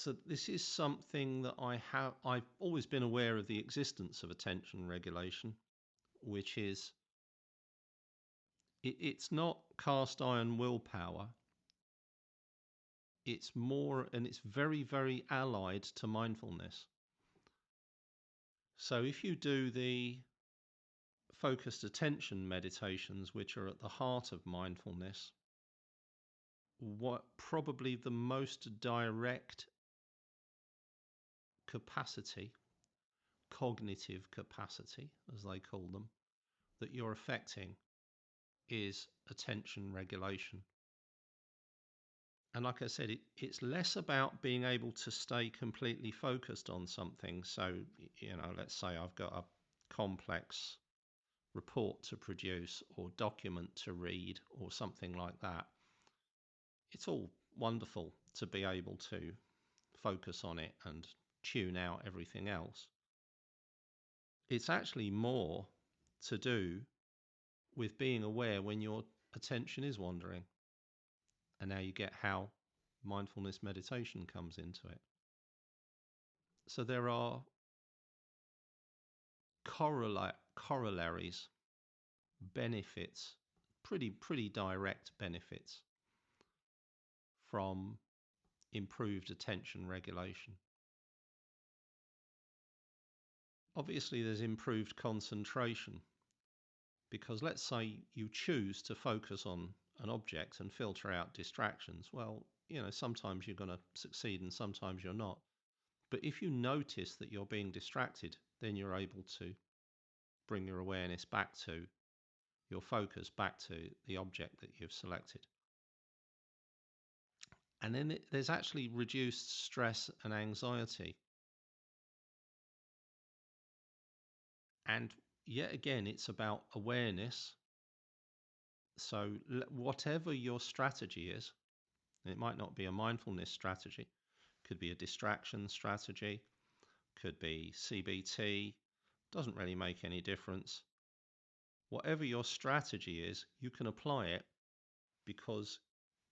So this is something that I've always been aware of the existence of attention regulation, which is it's not cast iron willpower. It's more, and it's very, very allied to mindfulness. So if you do the focused attention meditations, which are at the heart of mindfulness, what probably the most direct capacity, cognitive capacity, as they call them, that you're affecting is attention regulation. And like I said, it's less about being able to stay completely focused on something. So, let's say I've got a complex report to produce or document to read or something like that. It's all wonderful to be able to focus on it and tune out everything else. It's actually more to do with being aware when your attention is wandering. And now you get how mindfulness meditation comes into it. So there are corollaries, benefits, pretty direct benefits from improved attention regulation. Obviously, there's improved concentration, because let's say you choose to focus on an object and filter out distractions. Well, sometimes you're going to succeed and sometimes you're not. But if you notice that you're being distracted, then you're able to bring your awareness back to, your focus back to the object that you've selected. And then there's actually reduced stress and anxiety. And yet again, it's about awareness. So whatever your strategy is, it might not be a mindfulness strategy, could be a distraction strategy, could be CBT, doesn't really make any difference. Whatever your strategy is, you can apply it because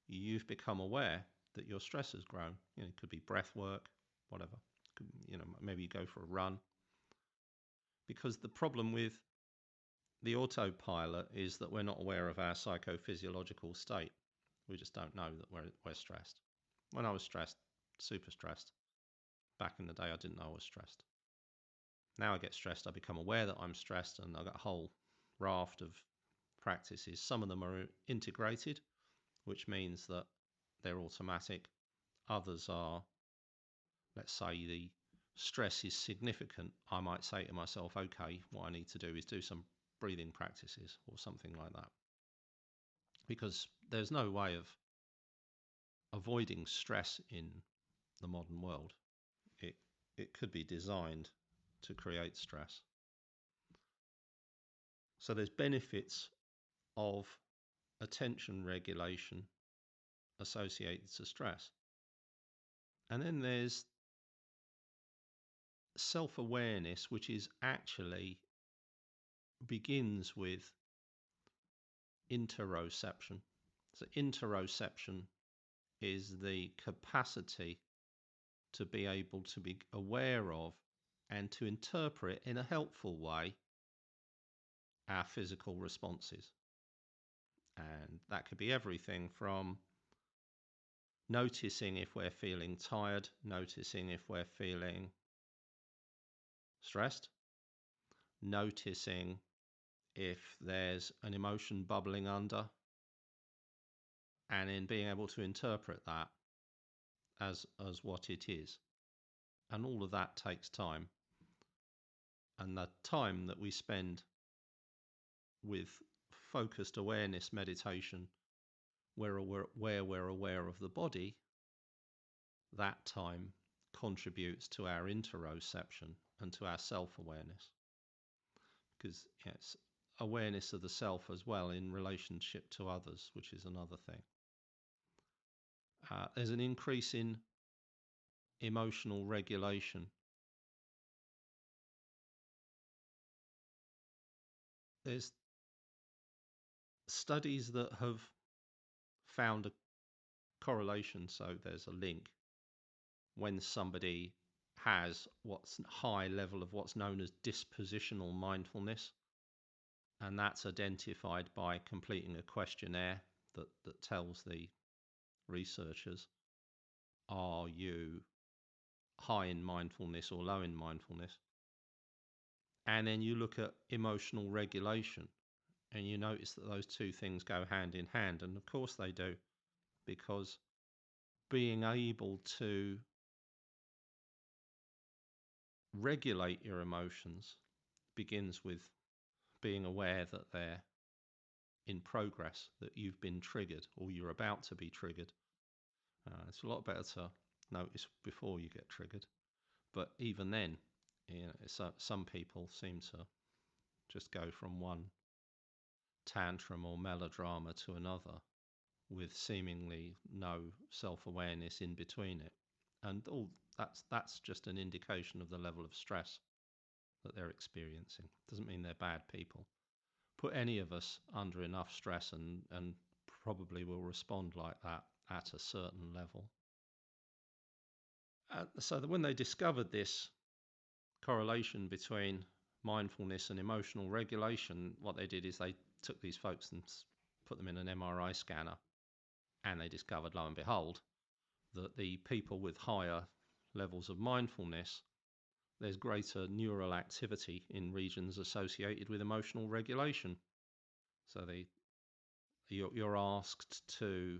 you've become aware that your stress has grown. It could be breath work, whatever. Maybe you go for a run. Because the problem with the autopilot is that we're not aware of our psychophysiological state. We just don't know that we're stressed. When I was stressed, super stressed, back in the day, I didn't know I was stressed. Now I get stressed, I become aware that I'm stressed, and I've got a whole raft of practices. Some of them are integrated, which means that they're automatic. Others are, let's say the stress is significant. I might say to myself, okay, what I need to do is do some breathing practices or something like that. Because there's no way of avoiding stress in the modern world. It could be designed to create stress. So there's benefits of attention regulation associated to stress. And then there's self-awareness, which is actually begins with interoception. So interoception is the capacity to be able to be aware of and to interpret in a helpful way our physical responses. And that could be everything from noticing if we're feeling tired, noticing if we're feeling stressed, noticing if there's an emotion bubbling under, and in being able to interpret that as what it is. And all of that takes time. And the time that we spend with focused awareness meditation, where we're aware of the body, that time contributes to our interoception and to our self-awareness. Because it's awareness of the self as well in relationship to others, which is another thing. There's an increase in emotional regulation. There's studies that have found a correlation, so there's a link, when somebody has what's high level of what's known as dispositional mindfulness, and that's identified by completing a questionnaire that tells the researchers, are you high in mindfulness or low in mindfulness? And then you look at emotional regulation, and you notice that those two things go hand in hand, and of course they do, because being able to regulate your emotions begins with being aware that they're in progress, that you've been triggered or you're about to be triggered. It's a lot better to notice before you get triggered. But even then, some people seem to just go from one tantrum or melodrama to another with seemingly no self-awareness in between it. And all that's just an indication of the level of stress that they're experiencing. Doesn't mean they're bad people. Put any of us under enough stress and probably will respond like that at a certain level. So that when they discovered this correlation between mindfulness and emotional regulation, what they did is they took these folks and put them in an MRI scanner, and they discovered, lo and behold, that the people with higher levels of mindfulness, there's greater neural activity in regions associated with emotional regulation. So you're asked to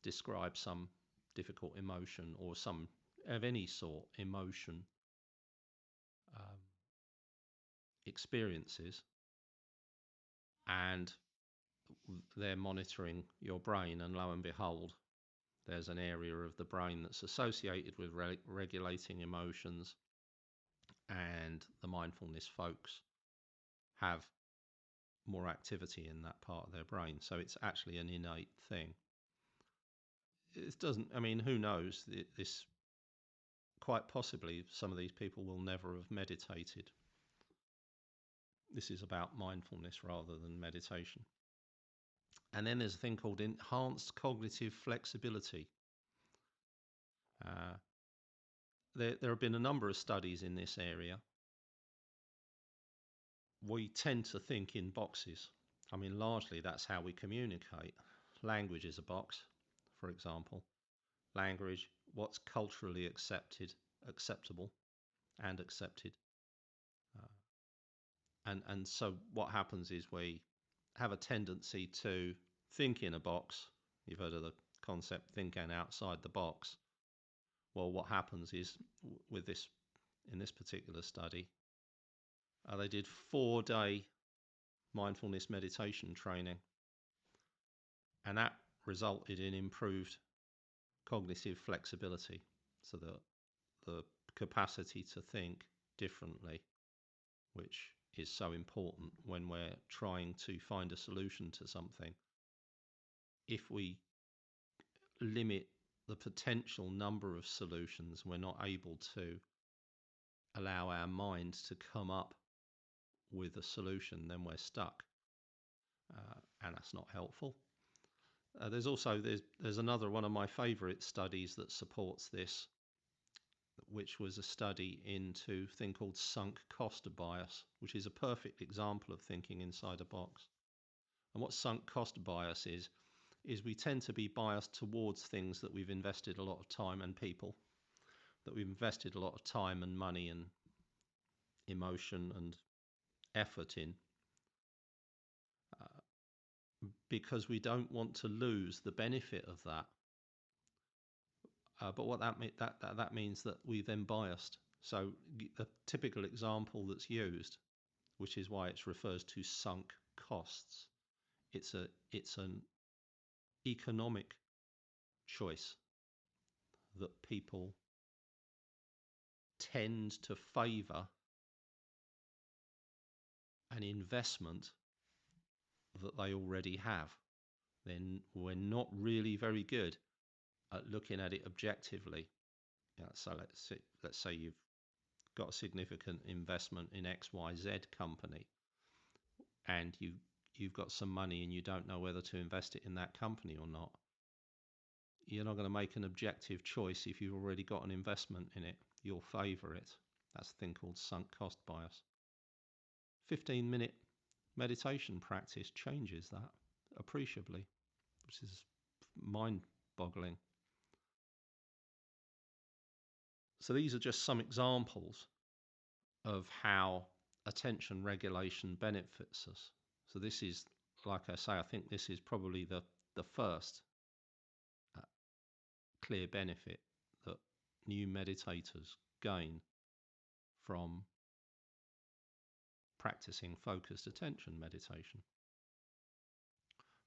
describe some difficult emotion or some of any sort emotion experiences, and they're monitoring your brain, and lo and behold, there's an area of the brain that's associated with regulating emotions, and the mindfulness folks have more activity in that part of their brain. So it's actually an innate thing. It doesn't, I mean, who knows? This quite possibly some of these people will never have meditated. This is about mindfulness rather than meditation. And then there's a thing called enhanced cognitive flexibility. Uh, there have been a number of studies in this area. We tend to think in boxes. I mean, largely that's how we communicate. Language is a box, for example. Language, what's culturally acceptable and accepted. And so what happens is we have a tendency to think in a box. You've heard of the concept thinking outside the box. Well, what happens is with this, in this particular study, they did 4-day mindfulness meditation training, and that resulted in improved cognitive flexibility, so that the capacity to think differently, which is so important when we're trying to find a solution to something. If we limit the potential number of solutions, we're not able to allow our mind to come up with a solution, then we're stuck, and that's not helpful. There's another one of my favorite studies that supports this, which was a study into a thing called sunk cost bias, which is a perfect example of thinking inside a box. And what sunk cost bias is we tend to be biased towards things that we've invested a lot of time, and people that we've invested a lot of time and money and emotion and effort in, because we don't want to lose the benefit of that. But what that means that we then biased. So a typical example that's used, which is why it refers to sunk costs, it's an economic choice that people tend to favour an investment that they already have. Then we're not really very good at looking at it objectively. So let's say you've got a significant investment in XYZ company, and you've got some money and you don't know whether to invest it in that company or not. you're not going to make an objective choice if you've already got an investment in it. You'll favour it. That's a thing called sunk cost bias. 15-minute meditation practice changes that appreciably, which is mind-boggling. So these are just some examples of how attention regulation benefits us. So this is, like I say, I think this is probably the first clear benefit that new meditators gain from practicing focused attention meditation.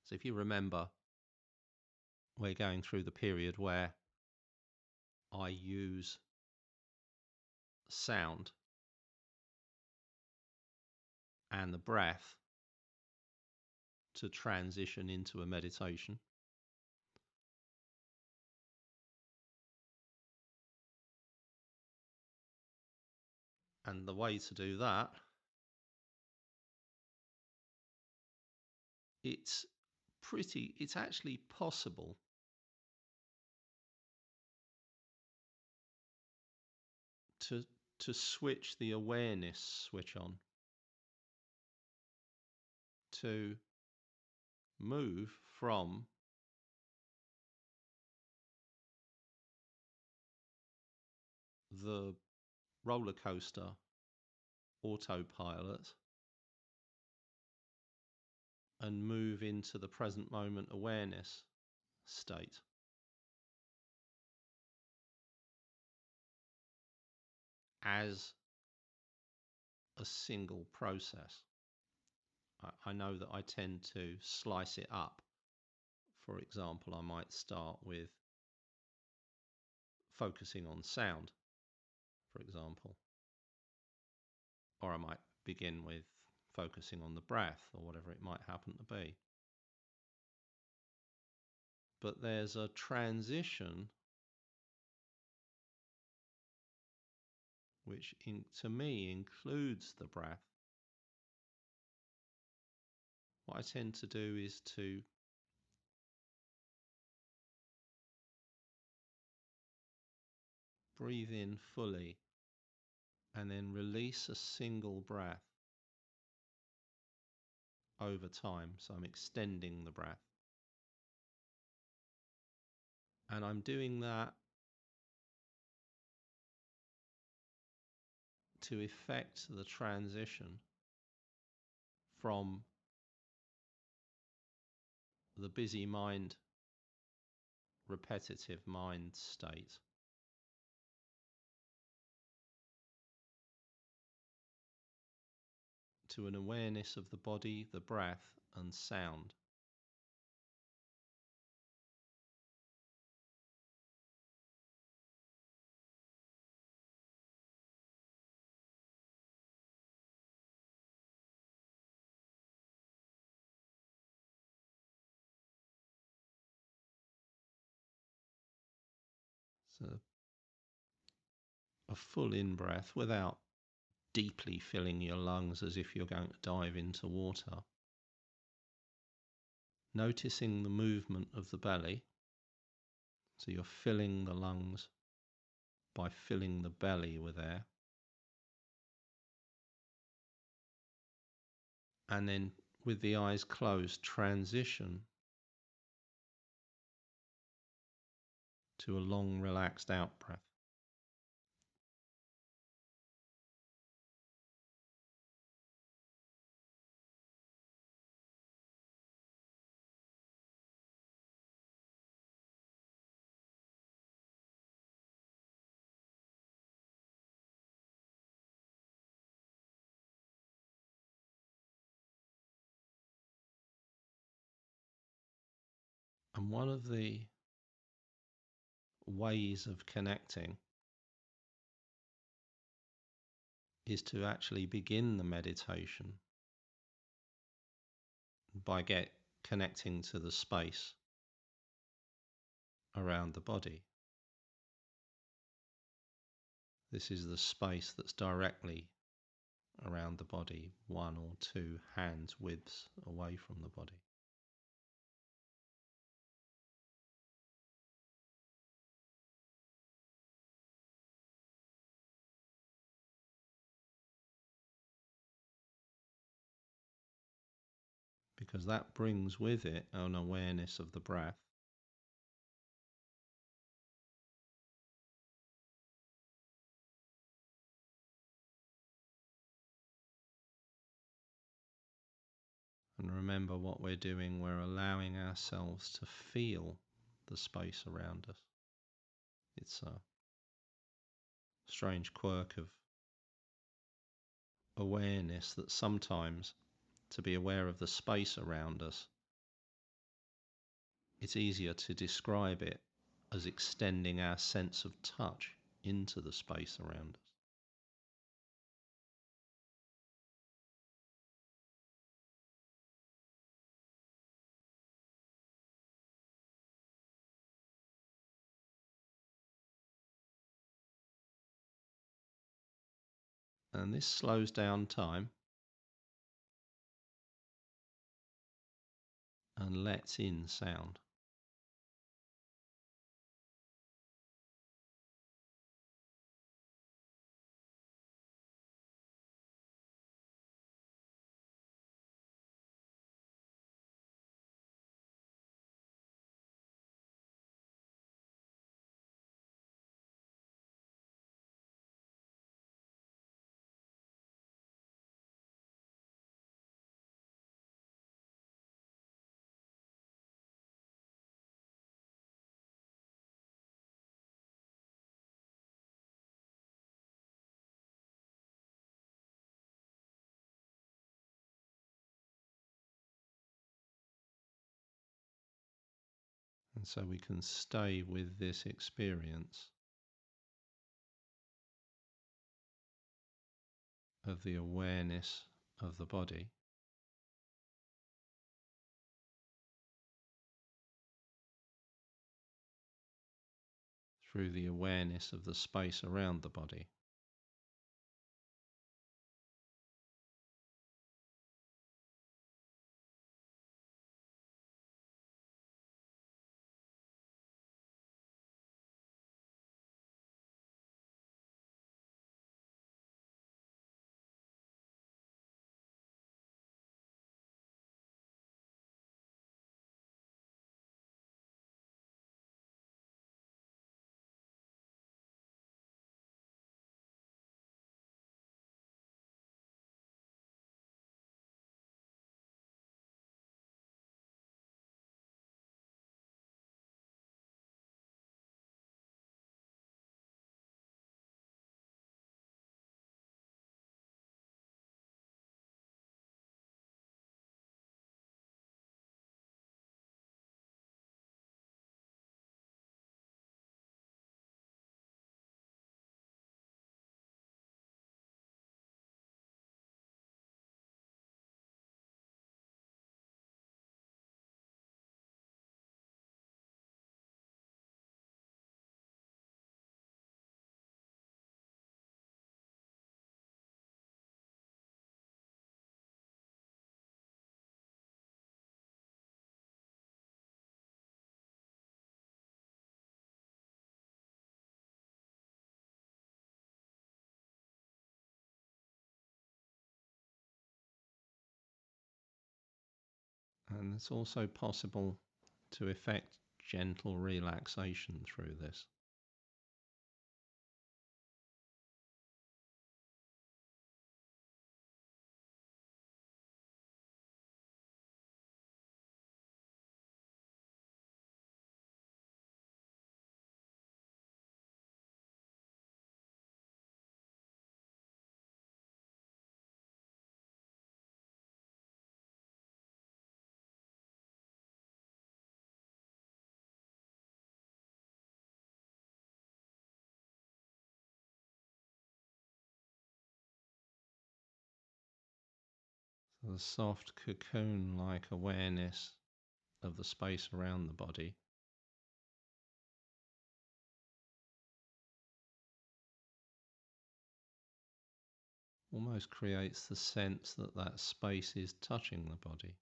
So if you remember, we're going through the period where I use sound and the breath to transition into a meditation. And the way to do that, it's actually possible to switch the awareness switch on, to move from the roller coaster autopilot and move into the present moment awareness state. As a single process. I know that I tend to slice it up. For example, I might start with focusing on sound, for example. Or I might begin with focusing on the breath, or whatever it might happen to be. But there's a transition which to me includes the breath. What I tend to do is to breathe in fully and then release a single breath over time. So I'm extending the breath. And I'm doing that to effect the transition from the busy mind, repetitive mind state to an awareness of the body, the breath, and sound. So a full in-breath without deeply filling your lungs as if you're going to dive into water. Noticing the movement of the belly. So you're filling the lungs by filling the belly with air. And then with the eyes closed, transition to a long relaxed out breath. And one of the ways of connecting is to actually begin the meditation by connecting to the space around the body. This is the space that's directly around the body, 1 or 2 hands widths away from the body. because that brings with it an awareness of the breath. And remember what we're doing, we're allowing ourselves to feel the space around us. It's a strange quirk of awareness that sometimes, to be aware of the space around us, it's easier to describe it as extending our sense of touch into the space around us. And this slows down time and lets in sound. And so we can stay with this experience of the awareness of the body through the awareness of the space around the body. And it's also possible to effect gentle relaxation through this. So the soft cocoon-like awareness of the space around the body almost creates the sense that that space is touching the body.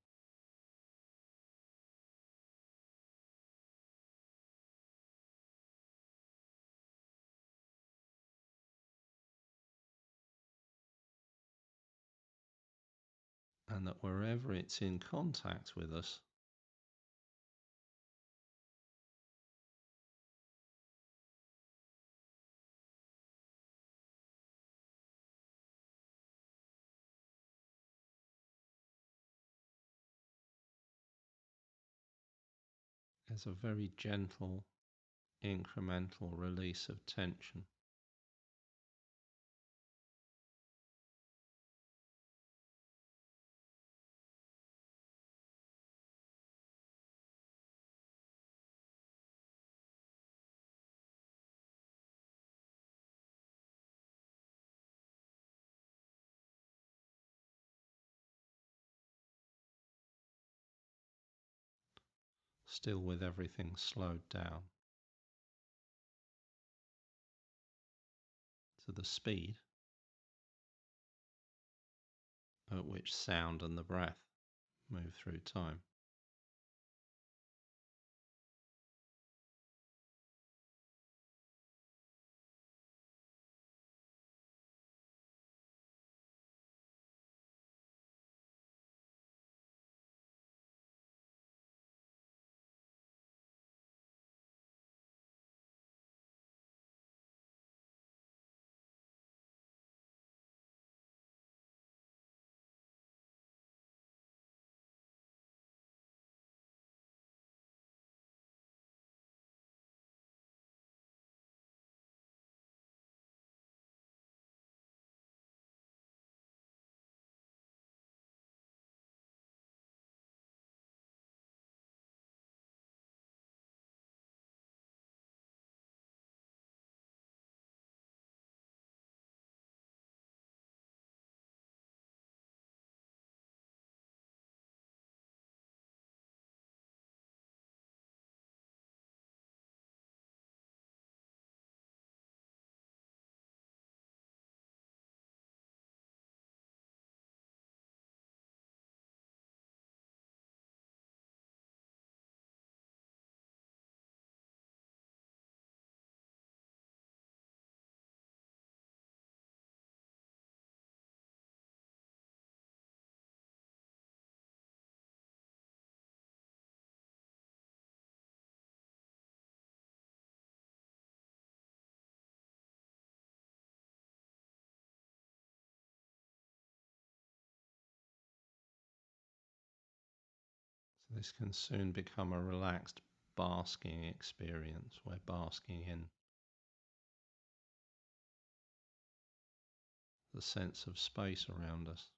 And that wherever it's in contact with us, there's a very gentle, incremental release of tension. Still with everything slowed down to the speed at which sound and the breath move through time. So this can soon become a relaxed basking experience. We're basking in the sense of space around us.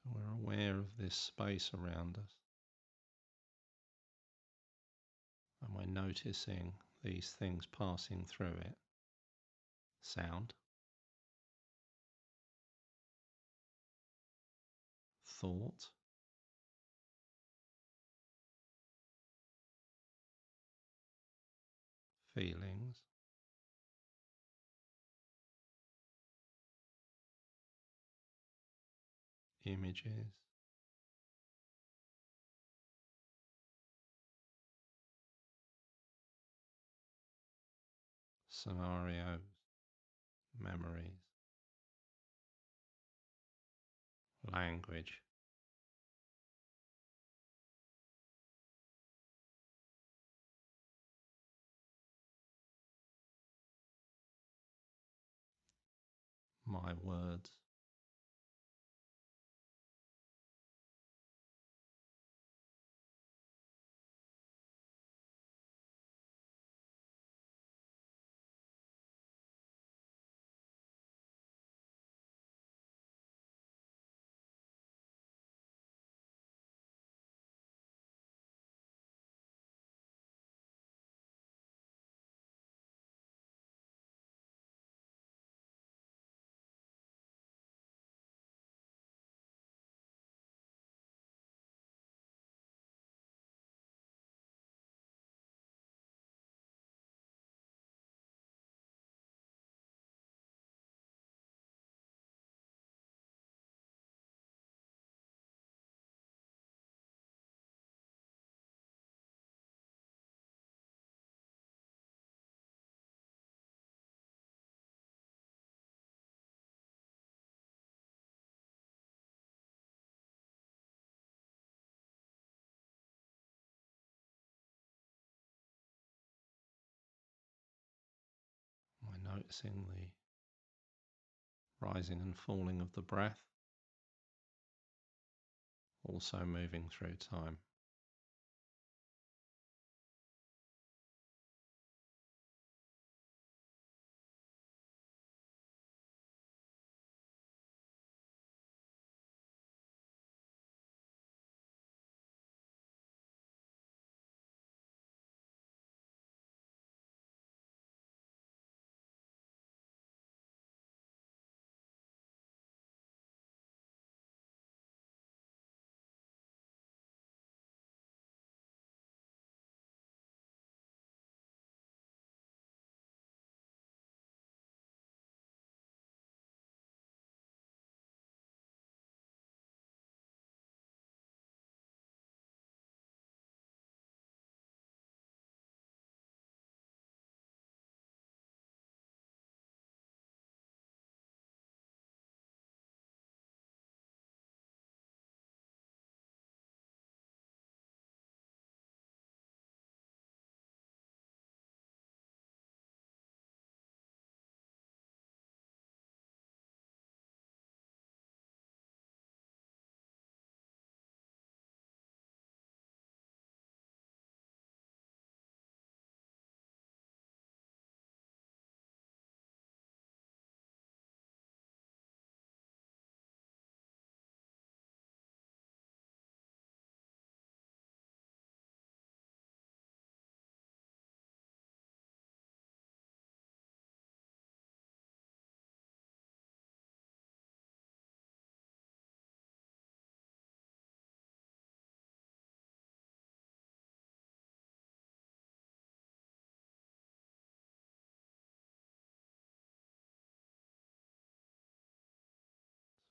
So we're aware of this space around us, and we're noticing these things passing through it. Sound, thought, feelings, images, scenarios, memories, language, my words. By noticing the rising and falling of the breath, also moving through time.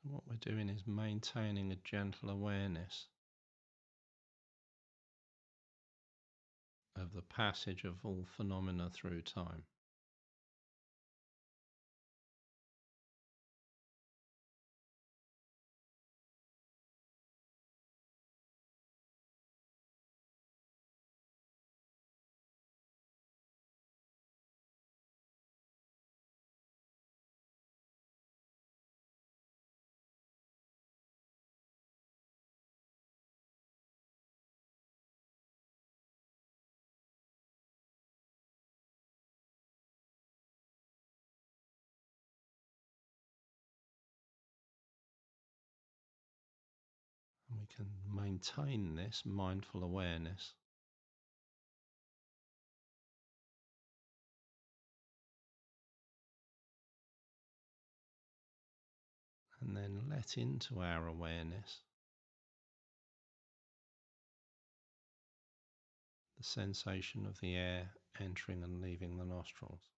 So what we're doing is maintaining a gentle awareness of the passage of all phenomena through time. And we can maintain this mindful awareness and then let into our awareness the sensation of the air entering and leaving the nostrils.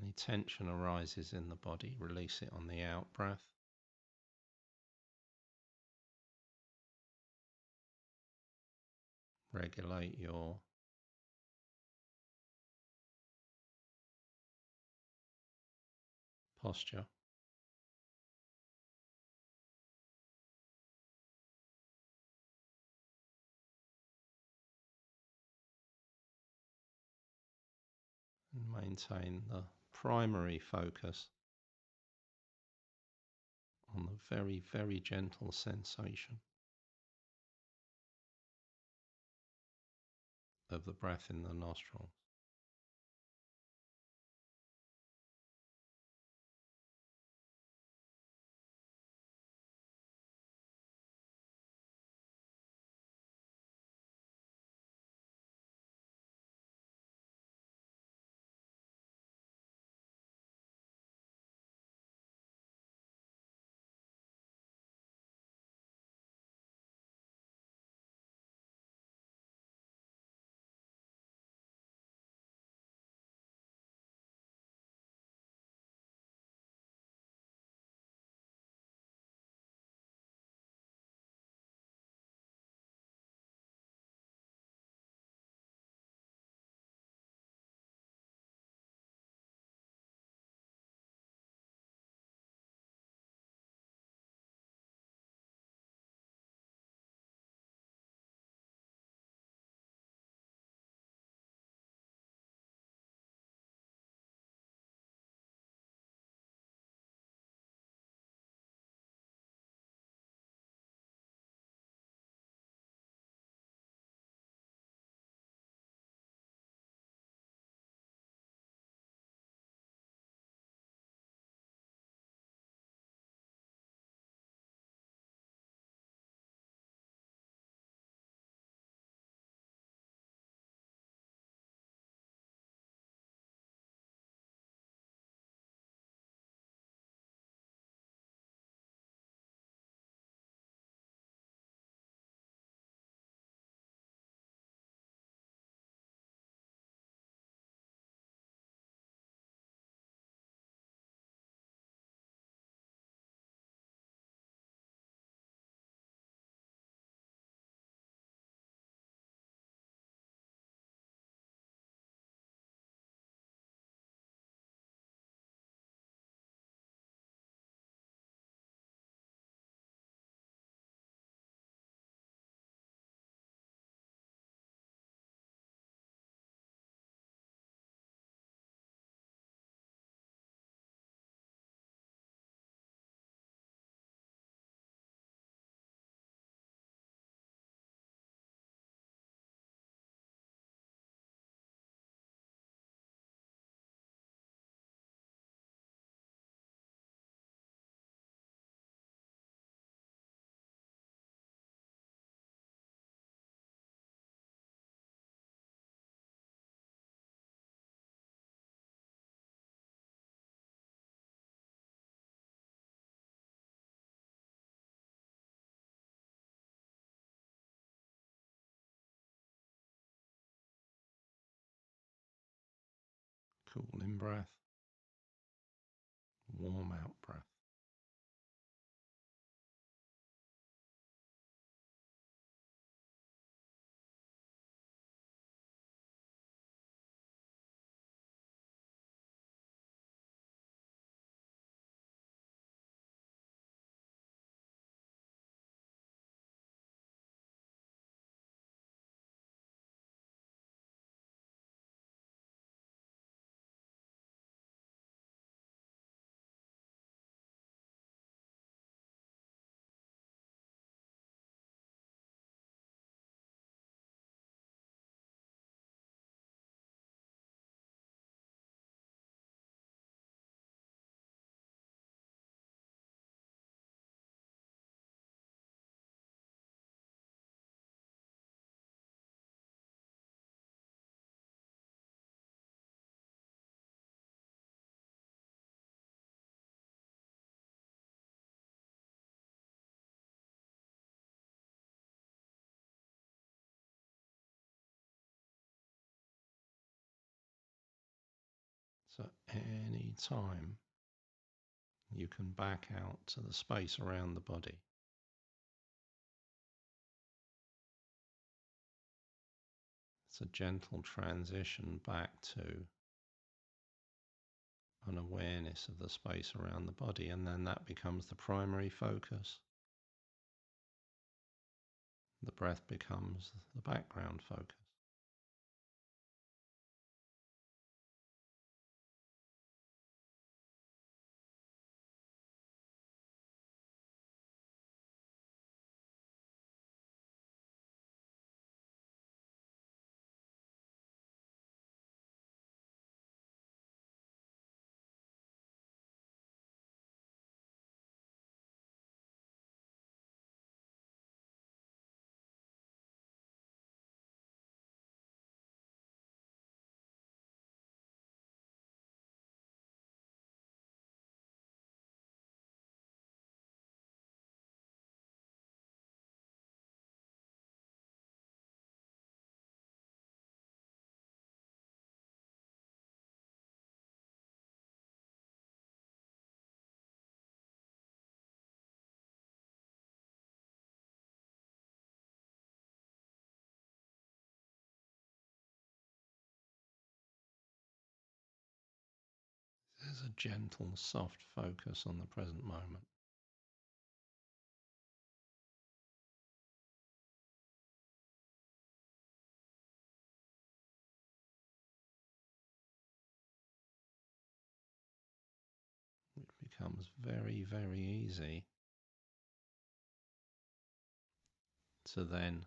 Any tension arises in the body, release it on the out breath. Regulate your posture. And maintain the primary focus on the very, very gentle sensation of the breath in the nostrils. Cool in breath, warm out breath. So any time you can back out to the space around the body. It's a gentle transition back to an awareness of the space around the body, and then that becomes the primary focus. The breath becomes the background focus. There's a gentle, soft focus on the present moment. It becomes very, very easy to then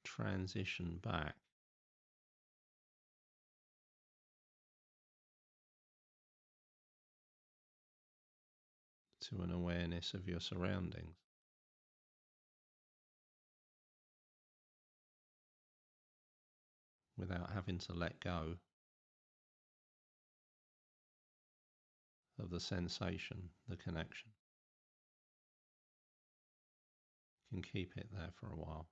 transition back to an awareness of your surroundings without having to let go of the sensation, the connection. You can keep it there for a while.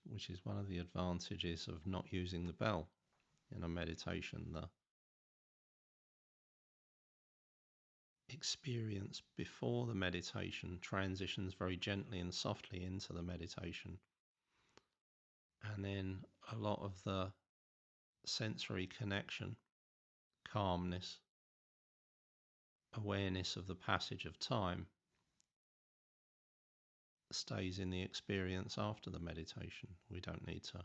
Which is one of the advantages of not using the bell in a meditation. The experience before the meditation transitions very gently and softly into the meditation. And then a lot of the sensory connection, calmness, awareness of the passage of time stays in the experience after the meditation. We don't need to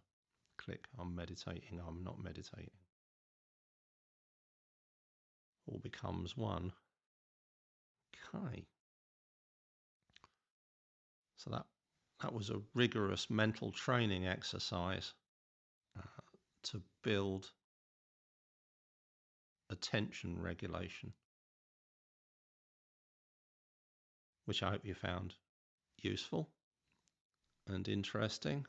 click, I'm meditating, I'm not meditating. All becomes one. Okay. So that was a rigorous mental training exercise to build attention regulation, which I hope you found useful and interesting.